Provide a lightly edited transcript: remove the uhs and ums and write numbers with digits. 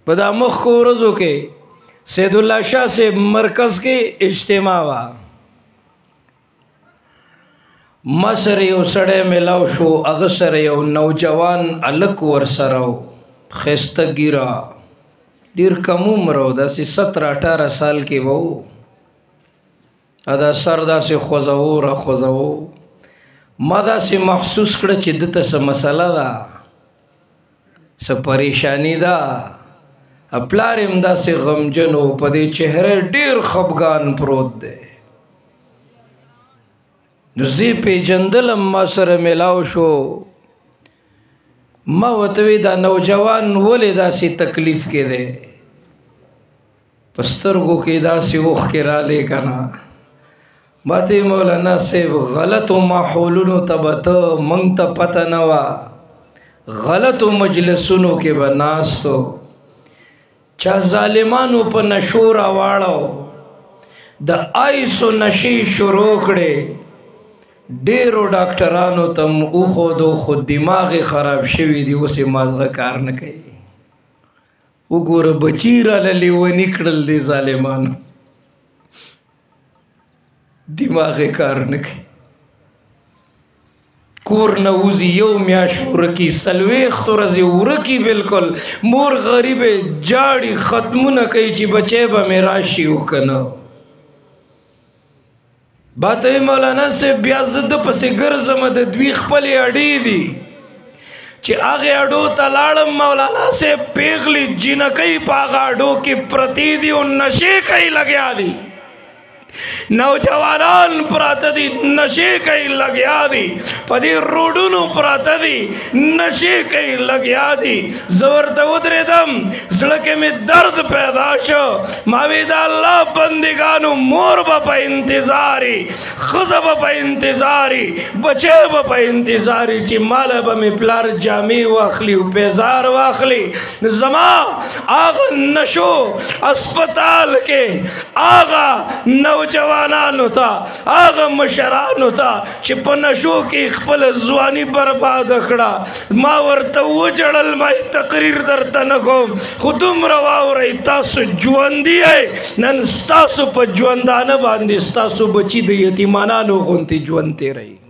په دا مخکو ورځو کې سید الله شاه سے مرکز کې اجتماع وا ما سره یو سړی میلاو شو هغه سره یو نوجوان هلک ورسره و ښایسته ږیره ډېر کم عمره و داسې 17-18 سال کې به و دا سر داسې خوځوو را خوځوو ما داسې محسوس کړه چې دته څه مسله ده څه پریشاني ده پلار یې هم داسې غمجن و په دې چهره ډېر خفګان پروت دی نو زی پیژندلم ما سره میلاو شو ما ورته وی دا نوجوان ولې داسې تکلیف کې دی په سترګو کې داسې اوښکې رالی که نه ما ته مولانا صاحب غلطو ماحولونو ته به ته موږ ته پته نه وه غلطو مجلسونو کې به ناستو چا ظالمانو په نشو راواړو د آیسو نشې شروع کړې ډېرو ډاکټرانو ته م وښودو خو دماغ یې خراب شوي دي اوس یې مازغه کار نه کوي وګوره بچي راله لیوني کړل دي ظالمانو دماغ یې کار نه کوي کور نه وځي یو میاشت ورکي 40 ورځې ورکي بلکل مور غریبې جاړي ختمونه کوي چې بچی به مې راشي و که نه باته مولانا صاحب بیا زه د پسې ګرځم د دوی خپلې اډې دي چې هغې اډو ته لاړم مولانا صاحب پیغلې جینکۍ په هغه اډو کې پرتې دي او نشې کوي لګیا دي نوجوانان پراته دي نشې کوي لګیا دي په دې روډونو پراته دي نشې کوي لګیا دي زه ورته ودرېدم زړه کې مې درد پیدا شو ما وی د الله بندګانو مور به په انتظار ښځه به په انتظار بچی به په انتظار چې ماله به مې پلار جامې واخلي او بیزار واخلي زما هغه نشو اسپتال کې هغه نوجوانانو ته هغه مشرانو ته چې په نشو کې خپل ځواني برباد کړه ما ورته وجړل ما تقریر درته نه کوم خو دومره واورئ تاسو ژوندي یې نن ستاسو په ژوندانه باندې ستاسو بچي د یتیمانانو غوندې ژوند تېروي